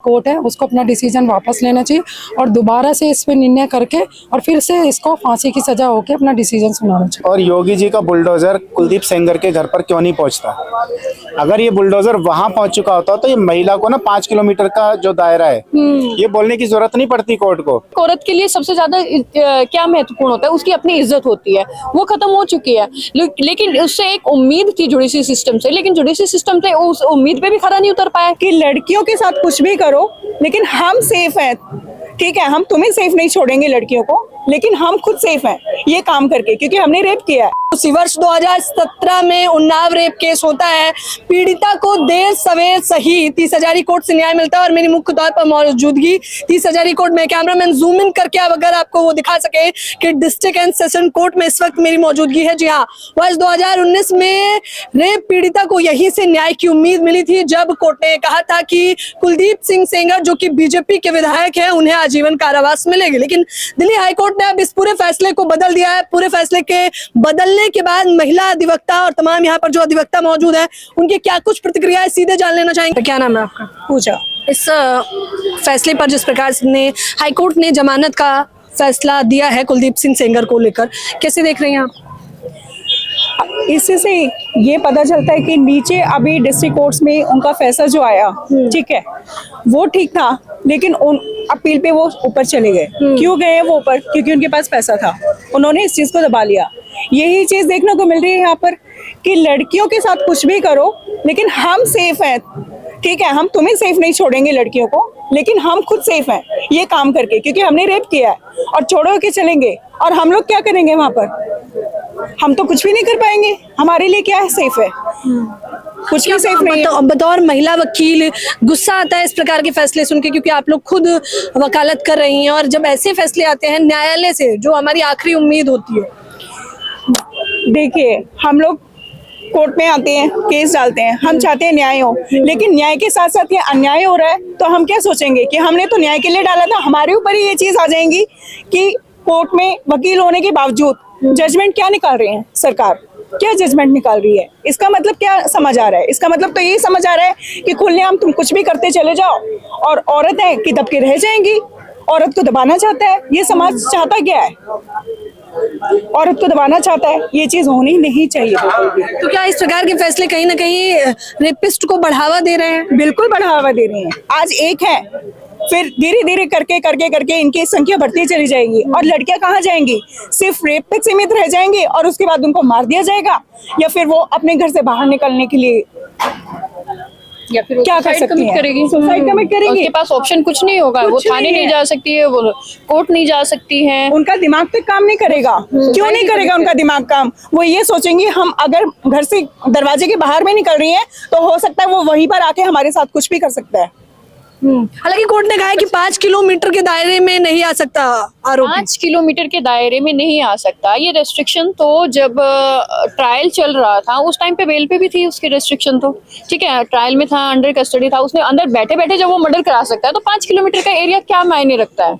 Court है उसको अपना डिसीजन वापस लेना चाहिए और दोबारा से इस पे निर्णय करके और फिर से इसको फांसी की सजा होके अपना डिसीजन सुनाना चाहिए। और योगी जी का बुलडोजर कुलदीप सेंगर के घर पर क्यों नहीं पहुंचता? अगर ये बुलडोजर वहां पहुंच चुका होता तो ये महिला को ना 5 किलोमीटर का जो दायरा है ये बोलने की जरूरत नहीं पड़ती कोर्ट को। औरत के लिए सबसे ज्यादा क्या महत्वपूर्ण होता है, उसकी अपनी इज्जत होती है, वो खत्म हो चुकी है। लेकिन उससे एक उम्मीद थी जुडिशरी सिस्टम से, लेकिन जुडिशरी सिस्टम से उस उम्मीद पे भी खरा नहीं उतर पाया कि लड़कियों के साथ कुछ भी करो लेकिन हम सेफ हैं। ठीक है, हम तुम्हें सेफ नहीं छोड़ेंगे लड़कियों को, लेकिन हम खुद सेफ हैं ये काम करके, क्योंकि हमने रेप किया है। उसी वर्ष 2017 में उन्नाव रेप केस होता है। पीड़िता को देर सवेर सही 30 हजारी कोर्ट से न्याय मिलता है और मेरी मुख्य तौर पर मौजूदगी 30 हजारी कोर्ट में। कैमरामैन जूम इन करके अब अगर आपको वो दिखा सके कि डिस्ट्रिक्ट एंड सेशन कोर्ट में इस वक्त मेरी मौजूदगी है। जी हाँ, वर्ष 2019 में रेप पीड़िता को यहीं से न्याय की उम्मीद मिली थी, जब कोर्ट ने कहा था कि कुलदीप सिंह सेंगर जो कि बीजेपी के विधायक हैं उन्हें आजीवन कारावास मिलेगी। लेकिन दिल्ली हाईकोर्ट ने अब इस पूरे फैसले को बदल दिया है। पूरे फैसले के बदलने के बाद महिला अधिवक्ता और तमाम यहाँ पर जो अधिवक्ता मौजूद है उनकी क्या कुछ प्रतिक्रियाएं सीधे जान लेना चाहेंगे। क्या नाम है आपका? पूजा। इस फैसले पर जिस प्रकार से हाईकोर्ट ने जमानत का फैसला दिया है कुलदीप सिंह सेंगर को लेकर, कैसे देख रहे हैं आप? इससे से ये पता चलता है कि नीचे अभी डिस्ट्रिक्ट कोर्ट्स में उनका फैसला जो आया, ठीक है, वो ठीक था, लेकिन उन अपील पे वो ऊपर चले गए। क्यों गए वो ऊपर? क्योंकि उनके पास पैसा था, उन्होंने इस चीज को दबा लिया। यही चीज देखने को मिल रही है यहाँ पर कि लड़कियों के साथ कुछ भी करो लेकिन हम सेफ हैं। ठीक है, हम तुम्हें सेफ नहीं छोड़ेंगे लड़कियों को, लेकिन हम खुद सेफ हैं ये काम करके, क्योंकि हमने रेप किया है और छोड़ो के चलेंगे। और हम लोग क्या करेंगे वहां पर? हम तो कुछ भी नहीं कर पाएंगे। हमारे लिए क्या है सेफ है? कुछ भी सेफ नहीं है। बतौर महिला वकील गुस्सा आता है इस प्रकार के फैसले सुन के, क्योंकि आप लोग खुद वकालत कर रही हैं और जब ऐसे फैसले आते हैं न्यायालय से, जो हमारी आखिरी उम्मीद होती है। देखिए, हम लोग कोर्ट में आते हैं, केस डालते हैं, हम चाहते हैं न्याय हो, लेकिन न्याय के साथ साथ ये अन्याय हो रहा है तो हम क्या सोचेंगे कि हमने तो न्याय के लिए डाला था। हमारे ऊपर ही ये चीज आ जाएंगी कि कोर्ट में वकील होने के बावजूद जजमेंट क्या निकाल रहे हैं, सरकार क्या जजमेंट निकाल रही है। इसका मतलब क्या समझ आ रहा है? इसका मतलब तो यही समझ आ रहा है कि खुलेआम तुम कुछ भी करते चले जाओ और औरत है कि दबके रह जाएंगी। औरत को दबाना चाहता है ये समाज, चाहता क्या है? औरत को दबाना चाहता है, ये चीज होनी नहीं चाहिए। तो क्या इस प्रकार के फैसले कहीं ना कहीं रेपिस्ट को बढ़ावा दे रहे हैं? बिल्कुल बढ़ावा दे रहे हैं। आज एक है, फिर धीरे धीरे करके इनकी संख्या बढ़ती चली जाएगी और लड़कियां कहाँ जाएंगी? सिर्फ रेप तक सीमित रह जाएंगी और उसके बाद उनको मार दिया जाएगा, या फिर वो अपने घर से बाहर निकलने के लिए या फिर क्या कर सकती है? सुसाइड कमिट करेगी। उसके पास ऑप्शन कुछ नहीं होगा, वो थाने नहीं जा सकती है, वो कोर्ट नहीं जा सकती है। उनका दिमाग तक काम नहीं करेगा। क्यों नहीं करेगा उनका दिमाग काम? वो ये सोचेंगे हम अगर घर से दरवाजे के बाहर में निकल रही हैं तो हो सकता है वो वहीं पर आके हमारे साथ कुछ भी कर सकता है। हालांकि कोर्ट ने कहा है कि 5 किलोमीटर के दायरे में नहीं आ सकता आरोपी। 5 किलोमीटर के दायरे में नहीं आ सकता, ये रेस्ट्रिक्शन तो जब ट्रायल चल रहा था उस टाइम पे बेल पे भी थी उसकी रेस्ट्रिक्शन। तो ठीक है, ट्रायल में था, अंडर कस्टडी था, उसने अंदर बैठे बैठे जब वो मर्डर करा सकता है तो 5 किलोमीटर का एरिया क्या मायने रखता है?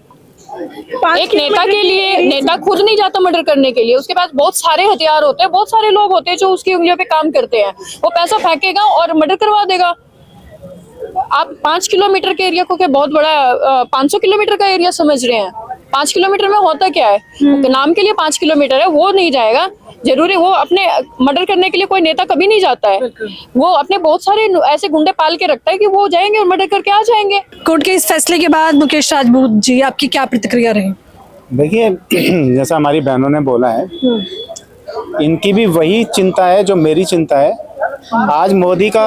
एक नेता के लिए, नेता खुद नहीं जाता मर्डर करने के लिए, उसके पास बहुत सारे हथियार होते हैं, बहुत सारे लोग होते हैं जो उसकी उंगलियों पे काम करते हैं। वो पैसा फेंकेगा और मर्डर करवा देगा। आप 5 किलोमीटर के एरिया को क्या बहुत बड़ा 500 किलोमीटर का एरिया समझ रहे हैं? 5 किलोमीटर में होता क्या है? नाम के लिए 5 किलोमीटर है, वो नहीं जाएगा। जरूरी वो अपने मर्डर करने के लिए कोई नेता कभी नहीं जाता है, वो अपने बहुत सारे ऐसे गुंडे पाल के रखता है कि वो जाएंगे और मर्डर करके आ जाएंगे। कोर्ट के इस फैसले के बाद मुकेश राजपूत जी आपकी क्या प्रतिक्रिया रही? देखिए, जैसा हमारी बहनों ने बोला है, इनकी भी वही चिंता है जो मेरी चिंता है। आज मोदी का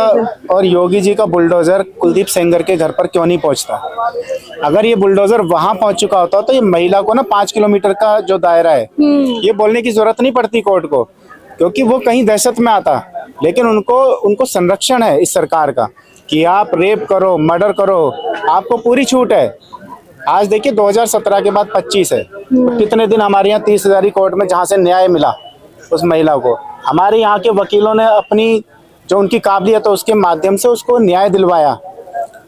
और योगी जी का बुलडोजर कुलदीप सेंगर के घर पर क्यों नहीं पहुंचता? अगर ये बुलडोजर वहां पहुंच चुका होता तो ये महिला को ना 5 किलोमीटर का जो दायरा है ये बोलने की जरूरत नहीं पड़ती कोर्ट को, क्योंकि वो कहीं दहशत में आता। लेकिन उनको संरक्षण है इस सरकार का कि आप रेप करो, मर्डर करो, आपको पूरी छूट है। आज देखिए 2017 के बाद 25 है, तो कितने दिन हमारे यहाँ 30 हजारी कोर्ट में जहाँ से न्याय मिला उस महिला को, हमारे यहाँ के वकीलों ने अपनी जो उनकी काबिलियत है उसके माध्यम से उसको न्याय दिलवाया।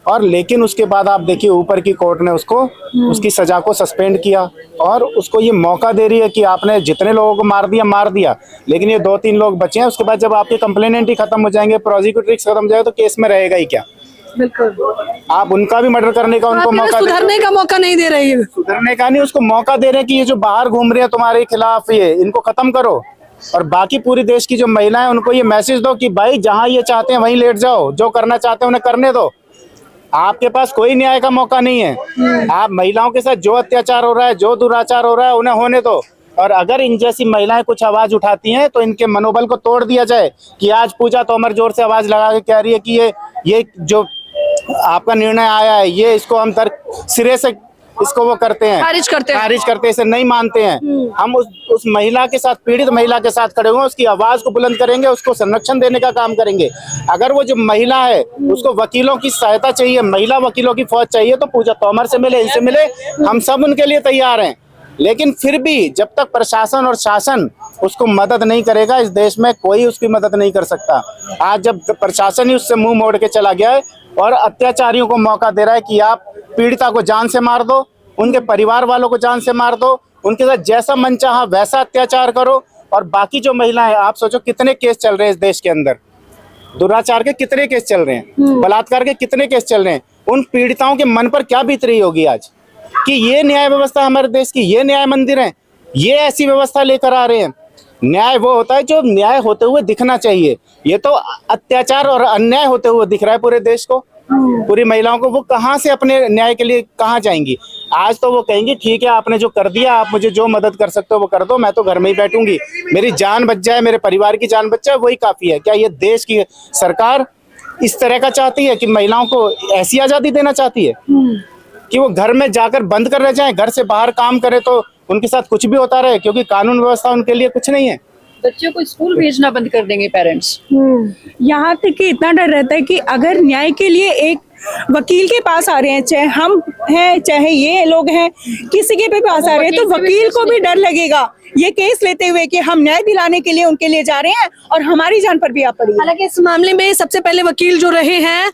और लेकिन उसके बाद आप देखिए ऊपर की कोर्ट ने उसको उसकी सजा को सस्पेंड किया और उसको ये मौका दे रही है कि आपने जितने लोगों को मार दिया, लेकिन ये 2-3 लोग बचे हैं। उसके बाद जब आपके कंप्लेनेंट ही खत्म हो जाएंगे, प्रोसिक्यूटर्स खत्म हो जाएगा, तो केस में रहेगा ही क्या? बिल्कुल। आप उनका भी मर्डर करने का उनको मौका दे, सुधरने का मौका नहीं दे रही है। सुधरने का नहीं, उसको मौका दे रहे हैं कि ये जो बाहर घूम रहे हैं तुम्हारे खिलाफ, ये इनको खत्म करो। और बाकी पूरी देश की जो महिलाएं उनको ये मैसेज दो कि भाई जहां ये चाहते हैं वहीं लेट जाओ, जो करना चाहते हैं उन्हें करने दो, आपके पास कोई न्याय का मौका नहीं है। आप महिलाओं के साथ जो अत्याचार हो रहा है, जो दुराचार हो रहा है, उन्हें होने दो। और अगर इन जैसी महिलाएं कुछ आवाज उठाती हैं तो इनके मनोबल को तोड़ दिया जाए कि आज पूजा तोमर जोर से आवाज लगा के कह रही है कि ये जो आपका निर्णय आया है, ये इसको हम सिरे से इसको वो करते हैं, खारिज करते हैं, इसे नहीं मानते हैं। हम उस महिला के साथ, पीड़ित महिला के साथ खड़े हुए, उसकी आवाज को बुलंद करेंगे, उसको संरक्षण देने का काम करेंगे। अगर वो जो महिला है उसको वकीलों की सहायता चाहिए, महिला वकीलों की फौज चाहिए, तो पूजा तोमर से मिले, इनसे मिले, हम सब उनके लिए तैयार हैं। लेकिन फिर भी जब तक प्रशासन और शासन उसको मदद नहीं करेगा, इस देश में कोई उसकी मदद नहीं कर सकता। आज जब प्रशासन ही उससे मुंह मोड़ के चला गया है और अत्याचारियों को मौका दे रहा है कि आप पीड़िता को जान से मार दो, उनके परिवार वालों को जान से मार दो, उनके साथ जैसा मन चाहा वैसा अत्याचार करो। और बाकी जो महिलाएं, आप सोचो कितने केस चल रहे हैं इस देश के अंदर, दुराचार के कितने केस चल रहे हैं, बलात्कार के कितने केस चल रहे हैं। उन पीड़िताओं के मन पर क्या बीत रही होगी आज कि ये न्याय व्यवस्था हमारे देश की, ये न्याय मंदिर है, ये ऐसी व्यवस्था लेकर आ रहे हैं। न्याय वो होता है जो न्याय होते हुए दिखना चाहिए। ये तो अत्याचार और अन्याय होते हुए दिख रहा है पूरे देश को, पूरी महिलाओं को। वो कहाँ से अपने न्याय के लिए कहाँ जाएंगी? आज तो वो कहेंगी ठीक है, आपने जो कर दिया, आप मुझे जो मदद कर सकते हो वो कर दो, मैं तो घर में ही बैठूंगी, मेरी जान बच जाए, मेरे परिवार की जान बच जाए, वही काफी है। क्या ये देश की सरकार इस तरह का चाहती है कि महिलाओं को ऐसी आजादी देना चाहती है कि वो घर में जाकर बंद कर रह जाएं, घर से बाहर काम करे तो उनके साथ कुछ भी होता रहे, क्योंकि कानून व्यवस्था उनके लिए कुछ नहीं है? बच्चों को स्कूल भेजना बंद कर देंगे पेरेंट्स। यहाँ तक कि इतना डर रहता है कि अगर न्याय के लिए एक वकील के पास आ रहे हैं, चाहे हम हैं चाहे ये लोग हैं, किसी के भी पास आ रहे हैं, तो वकील को भी डर लगेगा ये केस लेते हुए कि हम न्याय दिलाने के लिए उनके लिए जा रहे हैं और हमारी जान पर भी आ पड़ी है। हालांकि इस मामले में सबसे पहले वकील जो रहे हैं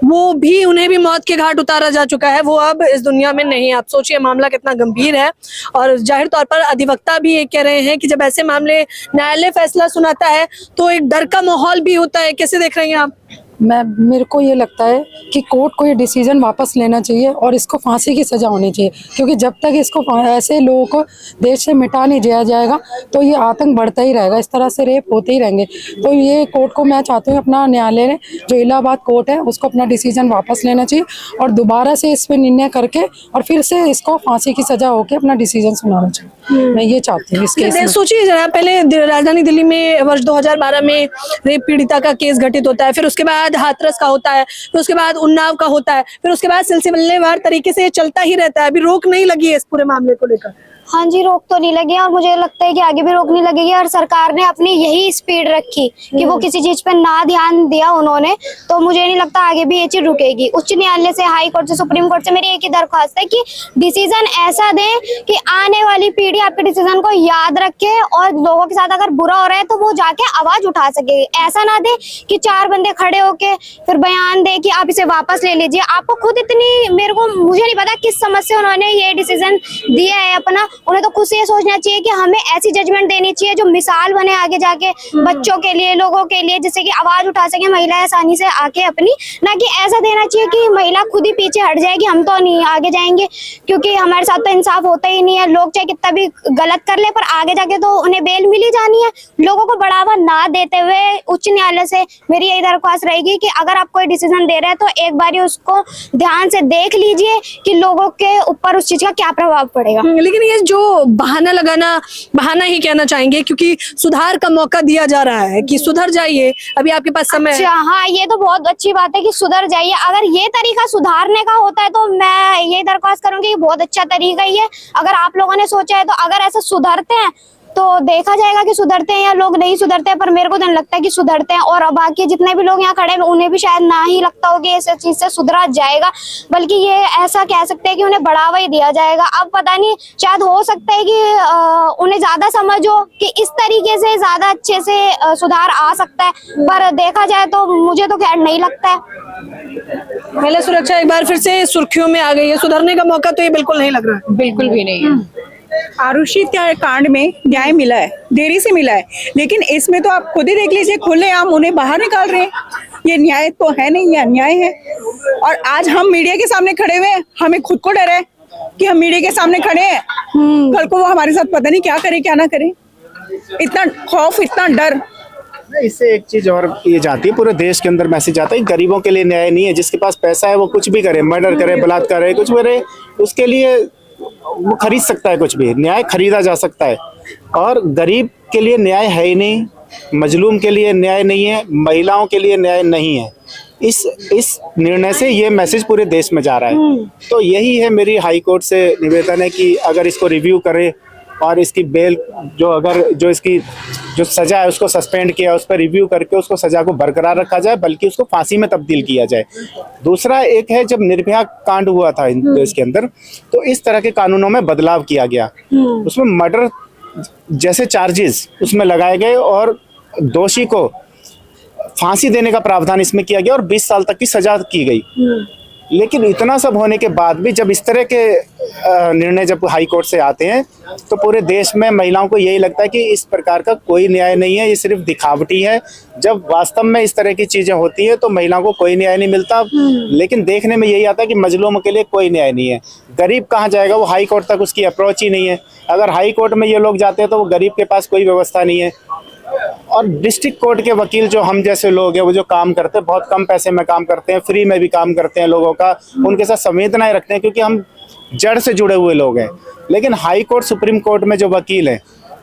वो भी, उन्हें भी मौत के घाट उतारा जा चुका है, वो अब इस दुनिया में नहीं है। आप सोचिए मामला कितना गंभीर है। और जाहिर तौर पर अधिवक्ता भी ये कह रहे हैं कि जब ऐसे मामले न्यायालय फैसला सुनाता है तो एक डर का माहौल भी होता है। कैसे देख रही हैं आप? मेरे को ये लगता है कि कोर्ट को ये डिसीजन वापस लेना चाहिए और इसको फांसी की सज़ा होनी चाहिए, क्योंकि जब तक इसको ऐसे लोगों को देश से मिटा नहीं दिया जाएगा तो ये आतंक बढ़ता ही रहेगा, इस तरह से रेप होते ही रहेंगे। तो ये कोर्ट को मैं चाहती हूँ अपना न्यायालय ने, जो इलाहाबाद कोर्ट है, उसको अपना डिसीजन वापस लेना चाहिए और दोबारा से इस पर निर्णय करके और फिर से इसको फांसी की सज़ा होकर अपना डिसीजन सुनाना चाहिए। मैं ये चाहती हूँ इस केस में। सोचिए जरा, पहले राजधानी दिल्ली में वर्ष 2012 में रेप पीड़िता का केस घटित होता है, फिर उसके बाद हाथरस का होता है, फिर उसके बाद उन्नाव का होता है, फिर उसके बाद सिलसिलेवार तरीके से चलता ही रहता है। अभी रोक नहीं लगी है इस पूरे मामले को लेकर। हाँ जी, रोक तो नहीं लगी और मुझे लगता है कि आगे भी रोक नहीं लगेगी। और सरकार ने अपनी यही स्पीड रखी कि वो किसी चीज पे ना ध्यान दिया उन्होंने, तो मुझे नहीं लगता आगे भी ये चीज रुकेगी। उच्च न्यायालय से, हाई कोर्ट से, सुप्रीम कोर्ट से मेरी एक ही दरख्वास्त है कि डिसीजन ऐसा दें कि आने वाली पीढ़ी आपके डिसीजन को याद रखे और लोगों के साथ अगर बुरा हो रहा है तो वो जाके आवाज उठा सके। ऐसा ना दे कि 4 बंदे खड़े होके फिर बयान दे कि आप इसे वापस ले लीजिए। आपको खुद इतनी, मुझे नहीं पता किस समझ से उन्होंने ये डिसीजन दिया है अपना। उन्हें तो खुद से ये सोचना चाहिए कि हमें ऐसी जजमेंट देनी चाहिए जो मिसाल बने आगे जाके बच्चों के लिए, लोगों के लिए, जिससे कि आवाज उठा सके महिलाएं आसानी से आके अपनी। ना कि ऐसा देना चाहिए कि महिला खुद ही पीछे हट जाएगी, हम तो नहीं आगे जाएंगे, क्योंकि हमारे साथ तो इंसाफ होता ही नहीं है। लोग चाहे कितना भी गलत कर ले पर आगे जाके तो उन्हें बेल मिल ही जानी है। लोगों को बढ़ावा ना देते हुए उच्च न्यायालय से मेरी यही दरख्वास्त रहेगी कि अगर आप कोई डिसीजन दे रहे हैं तो एक बार उसको ध्यान से देख लीजिए कि लोगों के ऊपर उस चीज का क्या प्रभाव पड़ेगा। लेकिन ये जो बहाना लगाना, बहाना ही कहना चाहेंगे, क्योंकि सुधार का मौका दिया जा रहा है कि सुधर जाइए, अभी आपके पास समय है। हाँ, ये तो बहुत अच्छी बात है कि सुधर जाइए। अगर ये तरीका सुधारने का होता है तो मैं ये दरख्वास्त करूंगी कि बहुत अच्छा तरीका ही है। अगर आप लोगों ने सोचा है तो अगर ऐसे सुधरते हैं तो देखा जाएगा कि सुधरते हैं या लोग नहीं सुधरते हैं, पर मेरे को तो नहीं लगता है कि सुधरते हैं। और बाकी जितने भी लोग यहाँ खड़े हैं उन्हें भी शायद ना ही लगता हो कि इस चीज से सुधरा जाएगा, बल्कि ये ऐसा कह सकते हैं कि उन्हें बढ़ावा ही दिया जाएगा। अब पता नहीं, शायद हो सकता है कि उन्हें ज्यादा समझ हो कि इस तरीके से ज्यादा अच्छे से सुधार आ सकता है, पर देखा जाए तो मुझे तो खैर नहीं लगता है। महिला सुरक्षा एक बार फिर से सुर्खियों में आ गई है। सुधरने का मौका तो ये बिल्कुल नहीं लग रहा है। बिल्कुल भी नहीं है। आरुषि कांड में न्याय मिला है, देरी से मिला है, लेकिन इसमें तो आप खुद ही देख लीजिए, खुलेआम उन्हें बाहर निकाल रहे हैं। ये न्याय तो है नहीं, ये अन्याय है। और आज हम मीडिया के सामने खड़े हुए हैं, हमें खुद को डर है कि हम मीडिया के सामने खड़े हैं, कल को वो हमारे साथ पता नहीं क्या करे क्या ना करे। इतना खौफ, इतना डर। इससे एक चीज और ये जाती है, पूरे देश के अंदर मैसेज आता है, गरीबों के लिए न्याय नहीं है। जिसके पास पैसा है वो कुछ भी करे, मर्डर करे, बलात्कार करे, कुछ करे, उसके लिए वो खरीद सकता है कुछ भी, न्याय खरीदा जा सकता है। और गरीब के लिए न्याय है ही नहीं, मजलूम के लिए न्याय नहीं है, महिलाओं के लिए न्याय नहीं है। इस निर्णय से ये मैसेज पूरे देश में जा रहा है। तो यही है मेरी हाई कोर्ट से निवेदन है कि अगर इसको रिव्यू करे और इसकी बेल जो इसकी जो सजा है उसको सस्पेंड किया, उस पर रिव्यू करके उसको सजा को बरकरार रखा जाए, बल्कि उसको फांसी में तब्दील किया जाए। दूसरा एक है, जब निर्भया कांड हुआ था देश के अंदर, तो इस तरह के कानूनों में बदलाव किया गया। उसमें मर्डर जैसे चार्जेस उसमें लगाए गए और दोषी को फांसी देने का प्रावधान इसमें किया गया और 20 साल तक की सजा की गई। लेकिन इतना सब होने के बाद भी जब इस तरह के निर्णय जब हाई कोर्ट से आते हैं तो पूरे देश में महिलाओं को यही लगता है कि इस प्रकार का कोई न्याय नहीं है, ये सिर्फ दिखावटी है। जब वास्तव में इस तरह की चीजें होती है तो महिलाओं को कोई न्याय नहीं मिलता। लेकिन देखने में यही आता है कि मजलूमों के लिए कोई न्याय नहीं है। गरीब कहाँ जाएगा, वो हाई कोर्ट तक उसकी अप्रोच ही नहीं है। अगर हाई कोर्ट में ये लोग जाते हैं तो वो गरीब के पास कोई व्यवस्था नहीं है। और डिस्ट्रिक्ट कोर्ट के वकील जो हम जैसे लोग हैं, वो जो काम करते हैं, बहुत कम पैसे में काम करते हैं, फ्री में भी काम करते हैं लोगों का, उनके साथ संवेदनाएं रखते हैं क्योंकि हम जड़ से जुड़े हुए लोग हैं। लेकिन हाई कोर्ट, सुप्रीम कोर्ट में जो वकील हैं,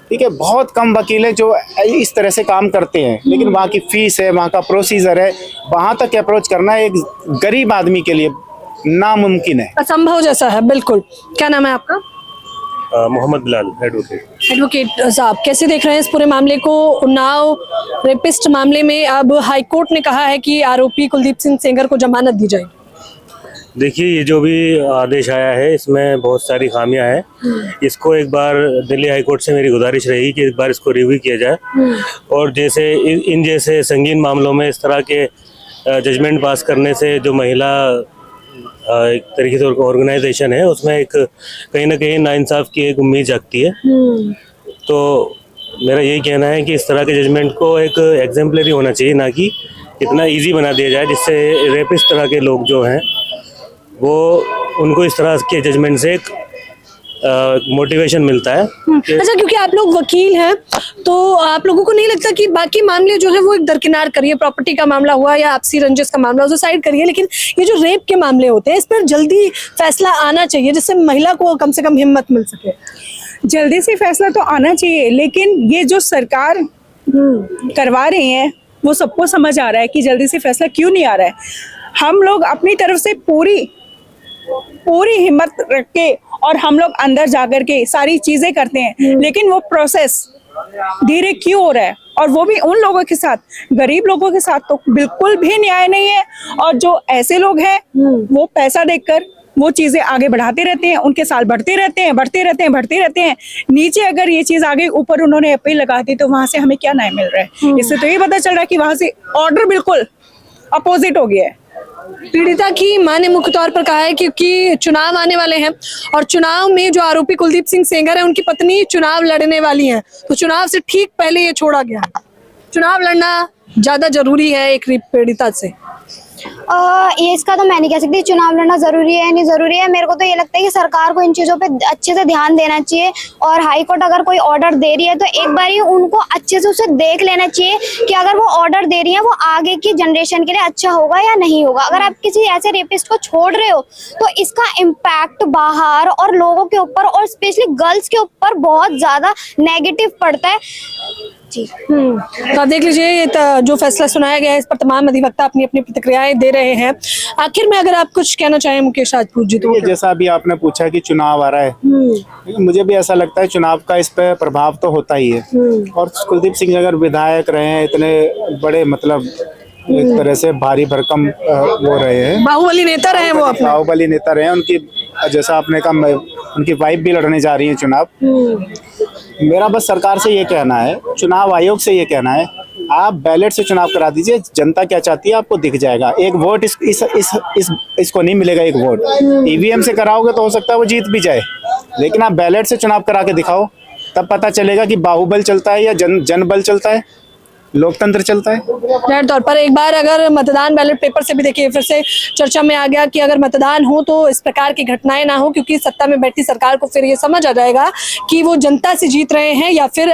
ठीक है, बहुत कम वकील हैं जो इस तरह से काम करते हैं। लेकिन वहाँ की फीस है, वहाँ का प्रोसीजर है, वहाँ तक अप्रोच करना एक गरीब आदमी के लिए नामुमकिन है, असंभव जैसा है। बिल्कुल। क्या नाम है आपका? मोहम्मद बिलाल, एडवोकेट। एडवोकेट साहब, कैसे देख रहे हैं इस पूरे मामले को? उन्नाव रेपिस्ट मामले में अब हाई कोर्ट ने कहा है कि आरोपी कुलदीप सिंह सेंगर को जमानत दी जाएगी। देखिए, ये जो भी आदेश आया है इसमें बहुत सारी खामियां हैं। इसको एक बार दिल्ली हाई कोर्ट से मेरी गुजारिश रहेगी कि एक बार इसको रिव्यू किया जाए और जैसे इन जैसे संगीन मामलों में इस तरह के जजमेंट पास करने से जो महिला एक तरीके से ऑर्गेनाइजेशन है उसमें एक कहीं ना कहीं नाइंसाफ की एक उम्मीद जागती है। तो मेरा यही कहना है कि इस तरह के जजमेंट को एक एग्जाम्पलरी होना चाहिए, ना कि इतना इजी बना दिया जाए जिससे रेपिस्ट तरह के लोग जो हैं वो उनको इस तरह के जजमेंट से एक मोटिवेशन मिलता है। अच्छा, क्योंकि आप लोग वकील हैं तो आप लोगों को नहीं लगता कि बाकी मामले जो है वो एक दरकिनार करिए, प्रॉपर्टी का मामला हुआ या आपसी रंजिश का मामला, उसे साइड करिए, लेकिन ये जो रेप के मामले होते हैं इस पर जल्दी फैसला आना चाहिए जिससे महिला को कम से कम हिम्मत मिल सके। जल्दी से फैसला तो आना चाहिए, लेकिन ये जो सरकार करवा रही है वो सबको समझ आ रहा है कि जल्दी से फैसला क्यों नहीं आ रहा है। हम लोग अपनी तरफ से पूरी हिम्मत रख के और हम लोग अंदर जाकर के सारी चीजें करते हैं, लेकिन वो प्रोसेस धीरे क्यों हो रहा है? और वो भी उन लोगों के साथ, गरीब लोगों के साथ तो बिल्कुल भी न्याय नहीं है। और जो ऐसे लोग हैं वो पैसा देखकर वो चीजें आगे बढ़ाते रहते हैं, उनके साल बढ़ते रहते हैं। नीचे अगर ये चीज आगे ऊपर उन्होंने अपील लगा दी तो वहां से हमें क्या न्याय मिल रहा है? इससे तो ये पता चल रहा है कि वहां से ऑर्डर बिल्कुल अपोजिट हो गया है। पीड़िता की मां ने मुख्य तौर पर कहा है क्योंकि चुनाव आने वाले हैं और चुनाव में जो आरोपी कुलदीप सिंह सेंगर है उनकी पत्नी चुनाव लड़ने वाली हैं, तो चुनाव से ठीक पहले ये छोड़ा गया है। चुनाव लड़ना ज्यादा जरूरी है एक पीड़िता से। ये इसका तो मैं नहीं कह सकती चुनाव लड़ना जरूरी है नहीं जरूरी है। मेरे को तो ये लगता है कि सरकार को इन चीजों पे अच्छे से ध्यान देना चाहिए और हाई कोर्ट अगर कोई ऑर्डर दे रही है तो एक बार ही उनको अच्छे से उसे देख लेना चाहिए कि अगर वो ऑर्डर दे रही है वो आगे की जनरेशन के लिए अच्छा होगा या नहीं होगा। अगर आप किसी ऐसे रेपिस्ट को छोड़ रहे हो तो इसका इम्पैक्ट बाहर और लोगों के ऊपर और स्पेशली गर्ल्स के ऊपर बहुत ज्यादा नेगेटिव पड़ता है जी। तो आप देख लीजिए ये जो फैसला सुनाया गया है इस पर तमाम अधिवक्ता अपनी अपनी प्रतिक्रियाएं दे रहे हैं। आखिर में अगर आप कुछ कहना चाहें मुकेश राजपूत जी तो जैसा अभी आपने पूछा कि चुनाव आ रहा है, मुझे भी ऐसा लगता है चुनाव का इस पे प्रभाव तो होता ही है। और कुलदीप सिंह अगर विधायक रहे हैं, इतने बड़े मतलब एक तरह से भारी भरकम वो रहे हैं, बाहुबली नेता रहे, वो अपने बाहुबली नेता रहे हैं। उनकी जैसा आपने कहा उनकी वाइफ भी लड़ने जा रही है चुनाव। मेरा बस सरकार से ये कहना है, चुनाव आयोग से ये कहना है, आप बैलेट से चुनाव करा दीजिए। जनता क्या चाहती है आपको दिख जाएगा। एक वोट इसको नहीं मिलेगा। एक वोट ईवीएम से कराओगे तो हो सकता है वो जीत भी जाए, लेकिन आप बैलेट से चुनाव करा के दिखाओ, तब पता चलेगा कि बाहुबल चलता है या जनबल चलता है। लोकतंत्र चलता है। जाहिर तौर पर एक बार अगर मतदान बैलेट पेपर से भी देखिए फिर से चर्चा में आ गया कि अगर मतदान हो तो इस प्रकार की घटनाएं ना हो, क्योंकि सत्ता में बैठी सरकार को फिर ये समझ आ जाएगा कि वो जनता से जीत रहे हैं या फिर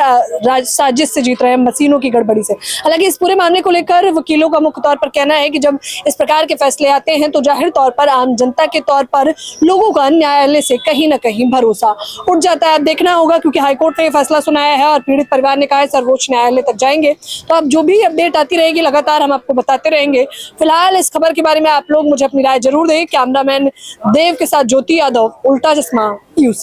साजिश से जीत रहे हैं, मशीनों की गड़बड़ी से। हालांकि इस पूरे मामले को लेकर वकीलों का मुख्य तौर पर कहना है कि जब इस प्रकार के फैसले आते हैं तो जाहिर तौर पर आम जनता के तौर पर लोगों का न्यायालय से कहीं ना कहीं भरोसा उठ जाता है। अब देखना होगा, क्योंकि हाईकोर्ट ने फैसला सुनाया है और पीड़ित परिवार ने कहा है सर्वोच्च न्यायालय तक जाएंगे। तो अब जो भी अपडेट आती रहेगी लगातार हम आपको बताते रहेंगे। फिलहाल इस खबर के बारे में आप लोग मुझे अपनी राय जरूर दें। कैमरामैन देव के साथ ज्योति यादव, उल्टा चश्मा, यूसी।